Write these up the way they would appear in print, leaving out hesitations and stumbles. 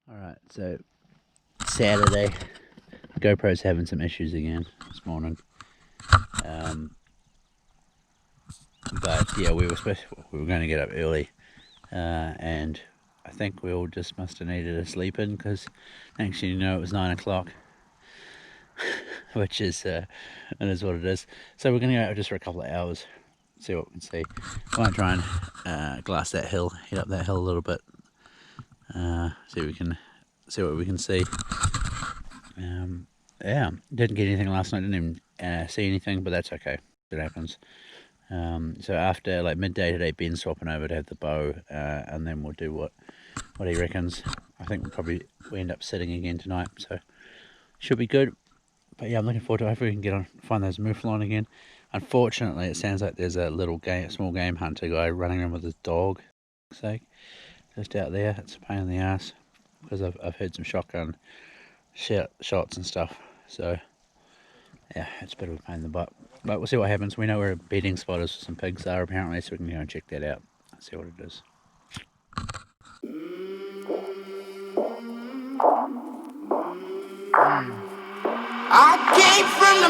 Alright, so Saturday, GoPro's having some issues again this morning. But yeah, we were going to get up early, and I think we all just must have needed a sleep in, because actually, it was 9 o'clock, which is it is what it is. So we're going to go out just for a couple of hours, see what we can see. Might try and glass that hill, head up that hill a little bit, see what we can see. Yeah, didn't get anything last night, didn't even see anything, but that's okay, it happens. So after like midday today, Ben's swapping over to have the bow, and then we'll do what he reckons. I think we end up sitting again tonight, so should be good. But yeah, I'm looking forward to it. Hopefully we can find those mouflon again. Unfortunately, it sounds like there's a small game hunter guy running around with his dog, for sake, just out there. It's a pain in the ass, because I've heard some shotgun shots and stuff, so yeah, it's a bit of a pain in the butt, but we'll see what happens. We know where a bedding spot is for some pigs are, apparently, so we can go and check that out and see what it is. I came from the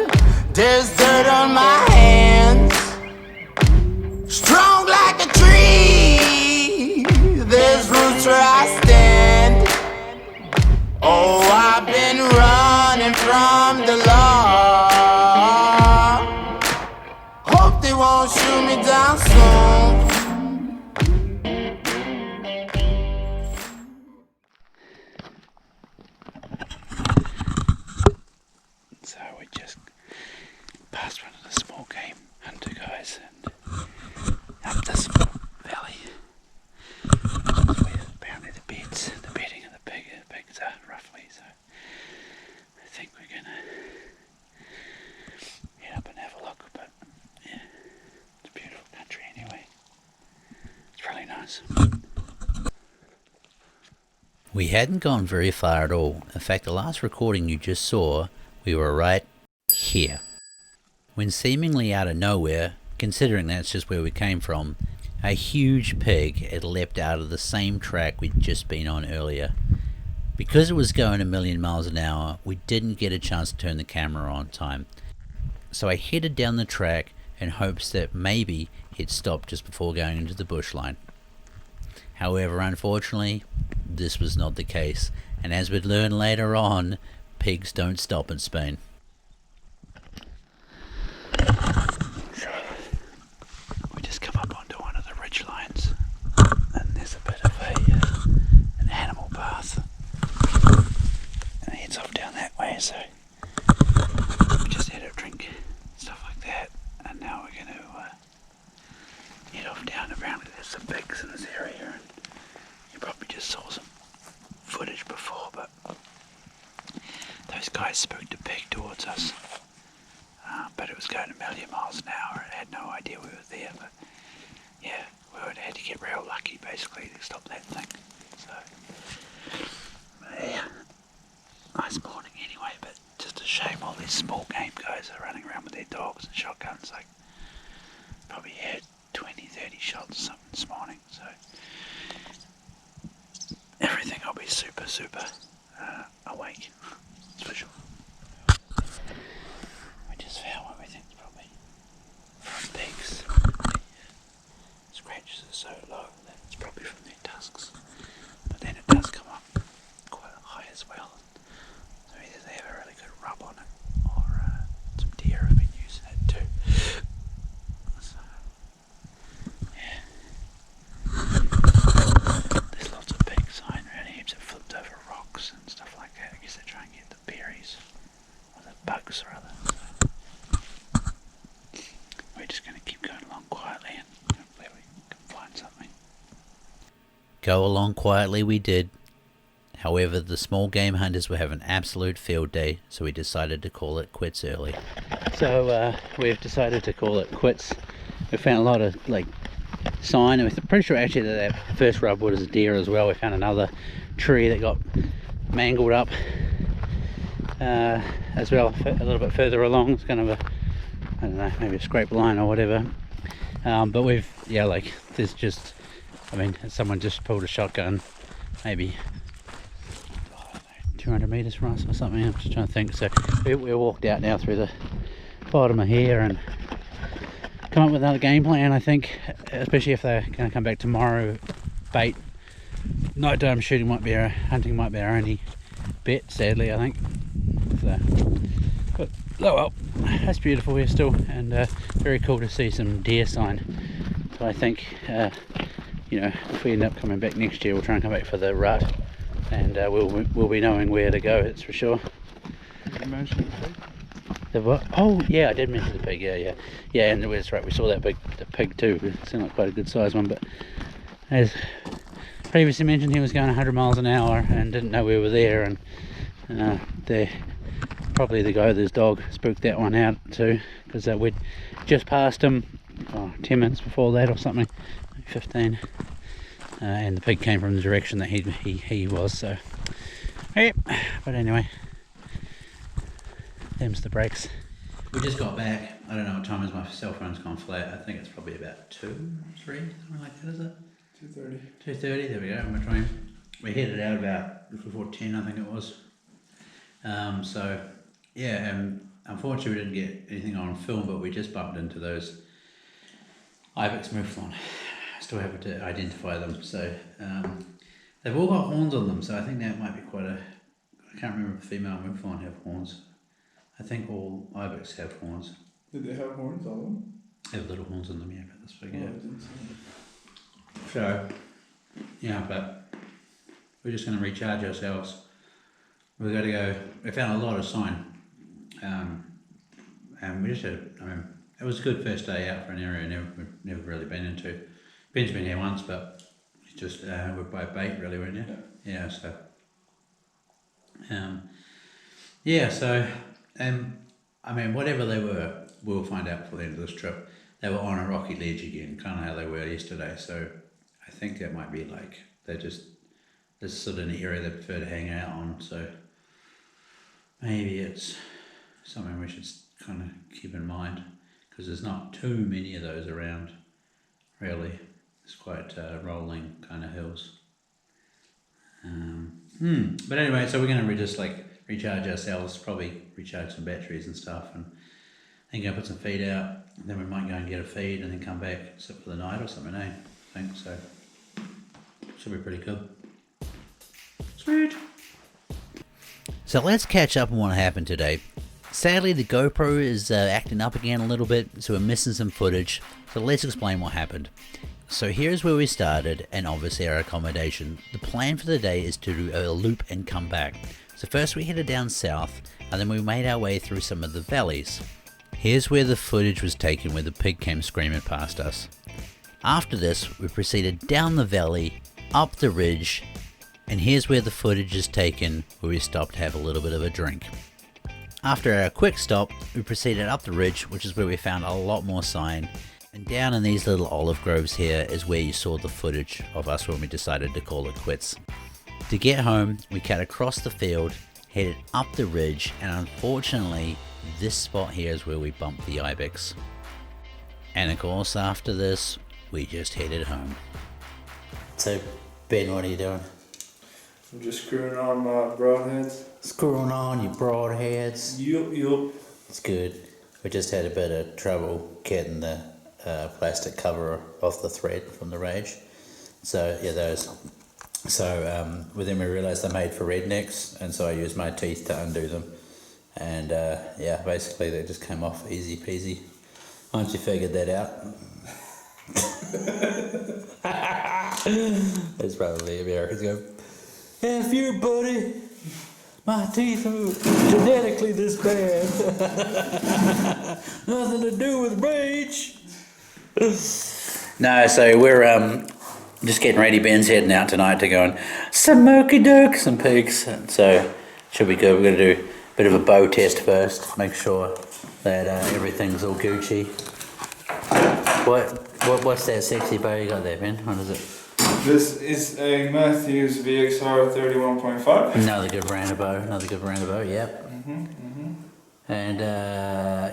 mud, there's dirt on my hands. Strong like a tree, there's roots where I stand. Oh, I've been running from the law. Hope they won't shoot me down soon. So we just passed one of the small game hunter guys and up this valley. That's where apparently the bedding of the pigs are, roughly. So I think we're gonna head up and have a look. But yeah, it's a beautiful country anyway. It's really nice. We hadn't gone very far at all. In fact, the last recording you just saw, we were right here. When seemingly out of nowhere, considering that's just where we came from, a huge pig had leapt out of the same track we'd just been on earlier. Because it was going a million miles an hour, we didn't get a chance to turn the camera on time. So I headed down the track in hopes that maybe he'd stop just before going into the bush line. However, unfortunately, this was not the case, and as we'd learn later on, pigs don't stop in Spain. We just come up onto one of the ridge lines, and there's a bit of an animal path, and it heads off down that way, so we just had a drink, stuff like that, and now we're going to head off down. Apparently there's some pigs in this area, and you probably just saw some footage before, but those guys spooked a pig towards us, but it was going a million miles an hour. I had no idea we were there, but yeah, we would have had to get real lucky basically to stop that thing. So yeah, nice morning anyway, but just a shame all these small game guys are running around with their dogs and shotguns. Like, probably had 20-30 shots or something this morning, so everything will be super awake, that's for sure. We just found what we think is probably from pigs. The scratches are so low that it's probably from their tusks, but then it does come up quite high as well. So either they have a really good rub on it, or some deer have been using it too. So yeah, there's lots of pigs lying around, heaps of flipped over rocks and stuff like that. I guess they try and get the berries, or the bugs rather. So we're just going to keep going along quietly, and hopefully we can find something. Go along quietly we did. However, the small game hunters were having an absolute field day, so we decided to call it quits early. So we've decided to call it quits. We found a lot of sign, and we're pretty sure actually that first rub was a deer as well. We found another tree that got mangled up as well a little bit further along. It's kind of a, I don't know, maybe a scrape line or whatever. But there's just, someone just pulled a shotgun maybe 200 metres from us or something. I'm just trying to think. So we walked out now through the bottom of here and come up with another game plan, I think, especially if they're going to come back tomorrow. Bait, nighttime shooting might be hunting might be our only bet, sadly, I think. So, but oh well, that's beautiful here still, and very cool to see some deer sign. So I think, you know, if we end up coming back next year, we'll try and come back for the rut, and we'll be knowing where to go. That's for sure. Did you mention the pig? The what? Oh yeah, I did mention the pig. Yeah, and that's right. We saw the pig too. It seemed like quite a good sized one, but as previously mentioned, he was going 100 miles an hour and didn't know we were there, and probably the guy with his dog spooked that one out too, because we'd just passed him 10 minutes before that or something, 15, and the pig came from the direction that he was. So yeah, but anyway, them's the breaks. We just got back. I don't know what time is. My cell phone's gone flat. I think it's probably about 2, 3, something like that, is it? 2:30. 2:30, there we go, in between. We headed out about before 10, I think it was. So, yeah, unfortunately we didn't get anything on film, but we just bumped into those ibex mouflon. Still having to identify them. So, they've all got horns on them, so I think that might be quite a... I can't remember if female mouflon have horns. I think all ibex have horns. Did they have horns on them? They have little horns on them, yeah, but that's big, Oh, yeah. I didn't see them. So, yeah, but we're just going to recharge ourselves. We've got to go. We found a lot of sign, and we just had. I mean, it was a good first day out for an area we've never really been into. Ben's been here once, but it's just we're by bait, really, weren't you? Yeah. So, yeah. So, I mean, whatever they were, we'll find out before the end of this trip. They were on a rocky ledge again, kind of how they were yesterday. So I think that might be like they're just this sort of an area they prefer to hang out on. So maybe it's something we should kind of keep in mind, because there's not too many of those around. Really, it's quite rolling kind of hills. But anyway, so we're going to just like recharge ourselves, probably recharge some batteries and stuff, and then go put some feed out. And then we might go and get a feed and then come back, sit for the night or something, I think so. Should be pretty good. Sweet. So let's catch up on what happened today. Sadly, the GoPro is acting up again a little bit, so we're missing some footage. So let's explain what happened. So here's where we started, and obviously our accommodation. The plan for the day is to do a loop and come back. So first we headed down south, and then we made our way through some of the valleys. Here's where the footage was taken, where the pig came screaming past us. After this, we proceeded down the valley, up the ridge, and here's where the footage is taken, where we stopped to have a little bit of a drink. After our quick stop, we proceeded up the ridge, which is where we found a lot more sign, and down in these little olive groves here is where you saw the footage of us when we decided to call it quits. To get home, we cut across the field, headed up the ridge, and unfortunately, this spot here is where we bumped the ibex. And of course, after this, we just headed home. So, Ben, what are you doing? I'm just screwing on my broadheads. Screwing on your broadheads. Yup. It's good. We just had a bit of trouble getting the plastic cover off the thread from the rage. So, yeah, those. So, then we realised they're made for rednecks, and so I used my teeth to undo them. And yeah, basically they just came off easy peasy once you figured that out. It's probably Americans go, F you, buddy. My teeth are genetically this bad. Nothing to do with rage. No, so we're just getting ready. Ben's heading out tonight to go and smoky-doke some pigs. So should be good. We're going to do bit of a bow test first, make sure that everything's all Gucci. What's that sexy bow you got there, Ben? What is it? This is a Matthews VXR 31.5. Another good brand of bow, yep. And,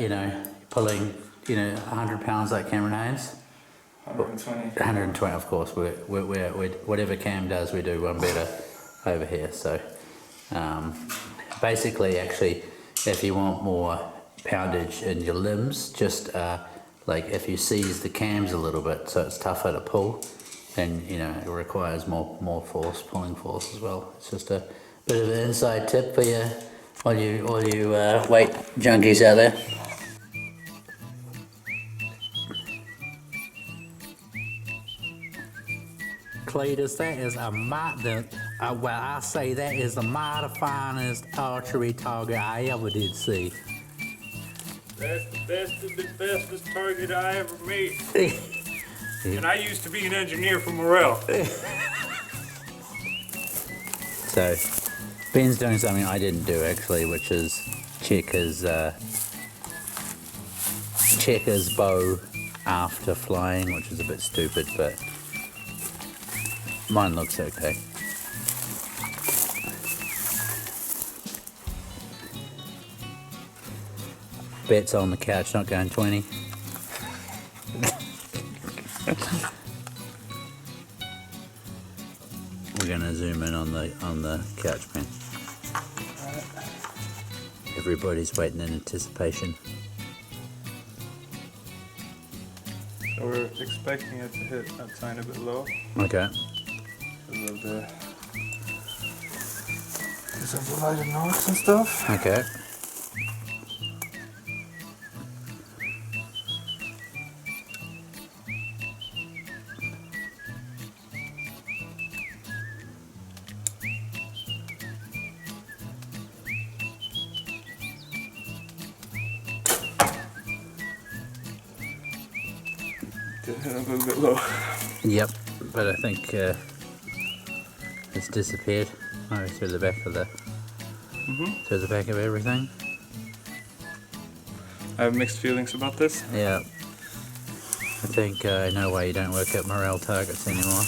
you know, pulling, 100 pounds like Cameron Haynes. 120. 120, of course. We're whatever Cam does, we do one better over here. So basically, actually, if you want more poundage in your limbs, just like if you seize the cams a little bit, so it's tougher to pull, then you know it requires more force, pulling force as well. It's just a bit of an inside tip for you, all you weight junkies out there. Cletus, that is well, I say that is the mighty finest archery target I ever did see. That's the best of the bestest target I ever made. And I used to be an engineer for Morel. So, Ben's doing something I didn't do actually, which is check his bow after flying, which is a bit stupid, but mine looks okay. Bet's on the couch, not going 20. We're gonna zoom in on the couch, man. Everybody's waiting in anticipation. So we're expecting it to hit a tiny bit low Okay. because of the lighter notes and stuff. Okay. Did hit a little bit low. Yep, but I think it's disappeared. Oh, through the back of through the back of everything. I have mixed feelings about this. Yeah. I think I know why you don't work at morale targets anymore.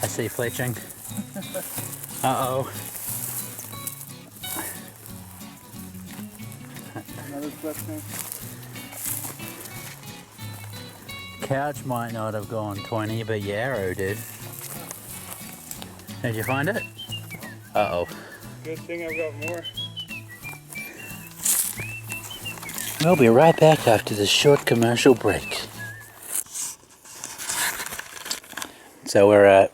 I see fletching. Uh-oh. Another fletching. Couch might not have gone 20, but your arrow did. Did you find it? Uh-oh. Good thing I've got more. We'll be right back after this short commercial break. So we're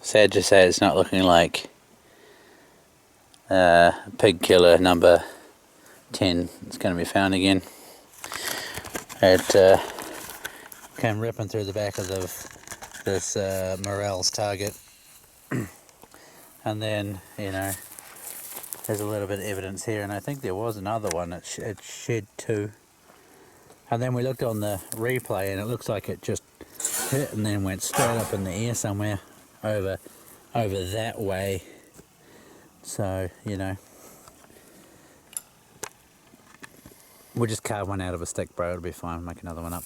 sad to say it's not looking like pig killer number 10 is going to be found again. It came ripping through the back of this Morel's target. And then, you know, there's a little bit of evidence here, and I think there was another one that it shed too. And then we looked on the replay and it looks like it just hit and then went straight up in the air somewhere over that way. So, you know, we'll just carve one out of a stick, bro. It'll be fine. Make another one up.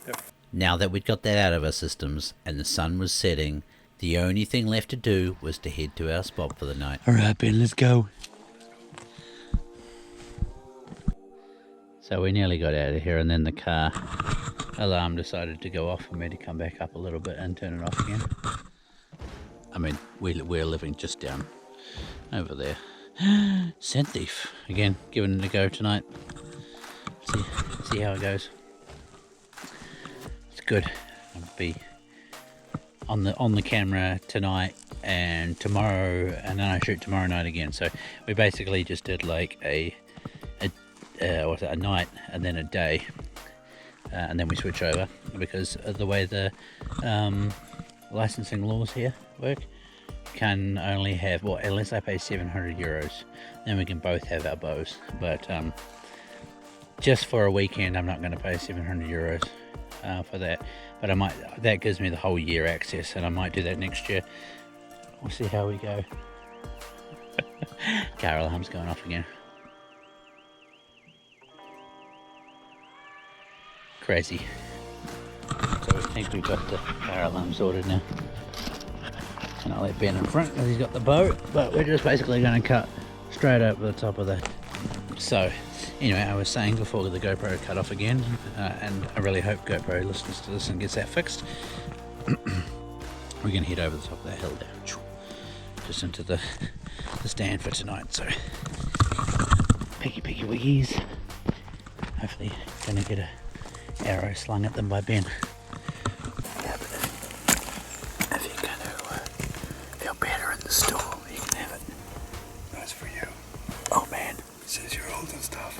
Yep. Now that we'd got that out of our systems and the sun was setting, the only thing left to do was to head to our spot for the night. Alright, Ben, let's go. So we nearly got out of here, and then the car alarm decided to go off for me to come back up a little bit and turn it off again. I mean, we're living just down over there. Scent thief. Again, giving it a go tonight. See how it goes. It's good. I'll be on the camera tonight and tomorrow, and then I shoot tomorrow night again. So we basically just did like a night and then a day, and then we switch over because of the way the licensing laws here work. Can only have, well, unless I pay 700 euros, then we can both have our bows. But just for a weekend, I'm not going to pay 700 euros for that. But I might. That gives me the whole year access, and I might do that next year. We'll see how we go. Car alarm's going off again. Crazy. So we think we've got the car alarm sorted now. And I'll let Ben in front because he's got the bow, but we're just basically going to cut straight over the top of that. So anyway, I was saying before the GoPro cut off again, and I really hope GoPro listens to this and gets that fixed. We're going to head over the top of that hill there, just into the stand for tonight. So piggy wiggies. Hopefully going to get a arrow slung at them by Ben. Yeah, but if you're going to feel better in the store, you can have it. That's for you. Oh man. It says you're old and stuff.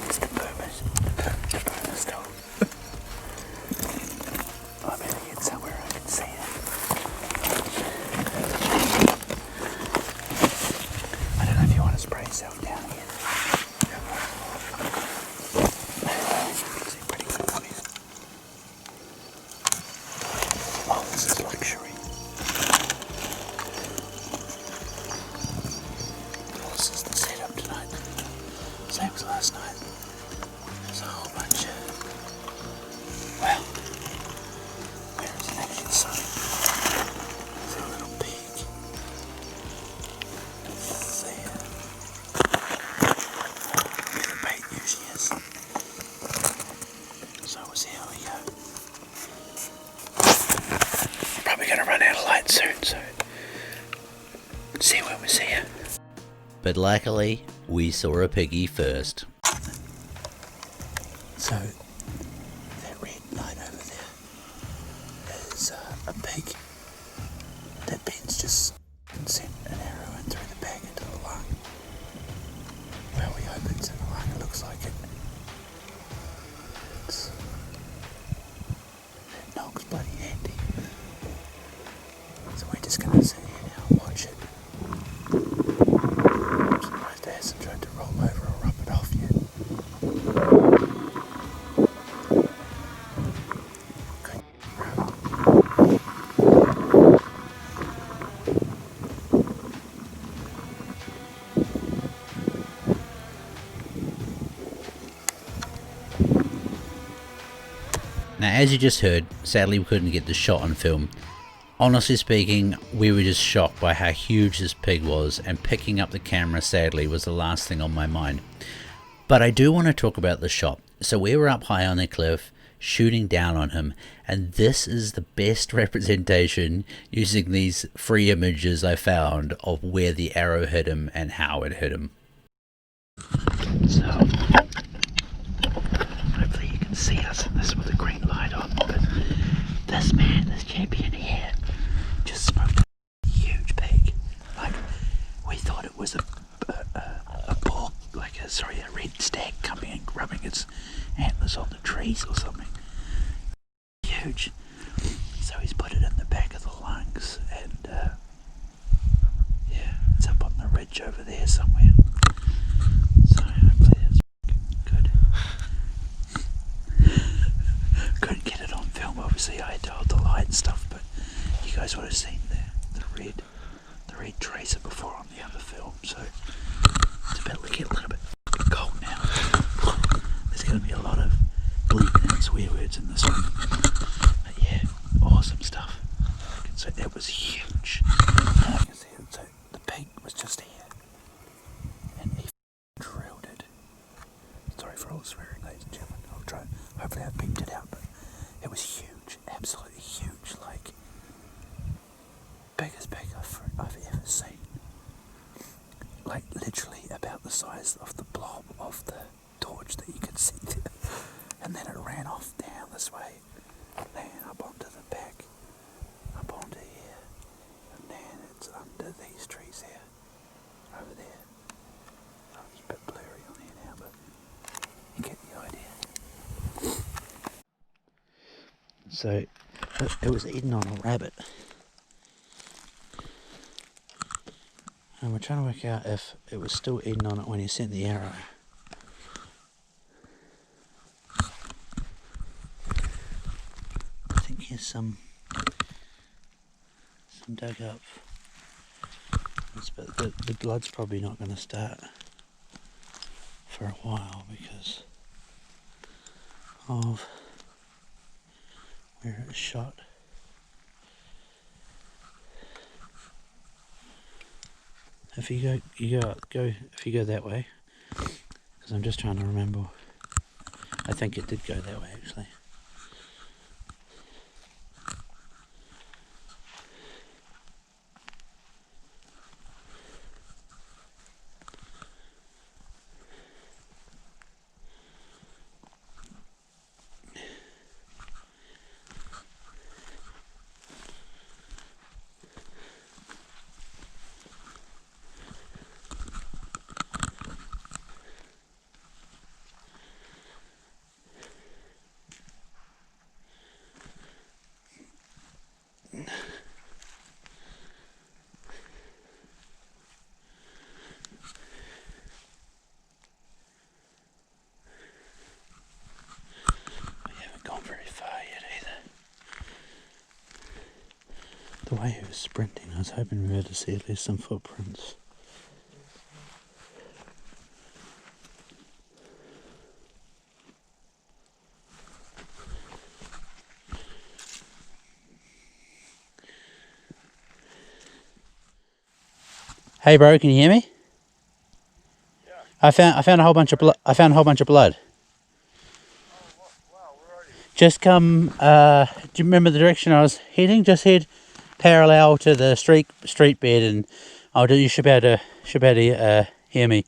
It's the boomer stove. I better get somewhere I can see it. I don't know if you want to spray yourself down again. It's pretty good on it. Oh, this is luxury. This is the setup tonight. Same as last night. There's a whole bunch of... Well, where is it actually sign? There's a little pig. There. Where the bait usually is. So we'll see how we go. Probably going to run out of light soon, so see when we see you. But luckily, we saw a piggy first. So, that red line over there is a pig that Ben's just sent an arrow in through the back into the lung. Well, we hope it's in the lung, it looks like it. That knog's bloody handy. So we're just going to sit here now and watch it. I'm surprised it hasn't tried to roll over or rub it off yet. Good. Now, as you just heard, sadly we couldn't get the shot on film. Honestly speaking, we were just shocked by how huge this pig was, and picking up the camera sadly was the last thing on my mind. But I do want to talk about the shot. So we were up high on the cliff shooting down on him, and this is the best representation using these free images I found of where the arrow hit him and how it hit him. So hopefully you can see us in this with a green light on, but this man, this champion here, just smoked a huge pig. Like, we thought it was a boar, like a red stag coming and rubbing its antlers on the trees or something. Huge. So he's put it in the back of the lungs, and yeah, it's up on the ridge over there somewhere. So hopefully that's good. Couldn't get it on film, obviously. I had to hold the light and stuff, but you guys would have seen the red tracer before on the other film. So it's about to get a little bit cold now. There's going to be a lot of bleeping and swear words in this one. But yeah, awesome stuff. So it was huge. And I can see it. So the pig was just here, and he drilled it. Sorry for all the swearing, ladies and gentlemen. I'll try. Hopefully I beeped it out, but it was huge, absolutely huge, like biggest pig I've ever seen. Like literally about the size of the blob of the torch that you could see there. And then it ran off down this way, and then up onto the back, up onto here, and then it's under these trees here, over there. Oh, it's a bit blurry on here now, but you get the idea. So it was eating on a rabbit, and we're trying to work out if it was still eating on it when he sent the arrow. I think here's some dug up, but the blood's probably not going to start for a while because of where it's shot. If you go that way, because I'm just trying to remember. I think it did go that way actually. Gone very far yet either. The way he was sprinting, I was hoping we were to see at least some footprints. Hey bro, can you hear me? Yeah. I found a whole bunch of blood. I found a whole bunch of blood. Oh, wow, where are you? Just come. Do you remember the direction I was heading? Just head parallel to the street bed, and you should be able to hear me.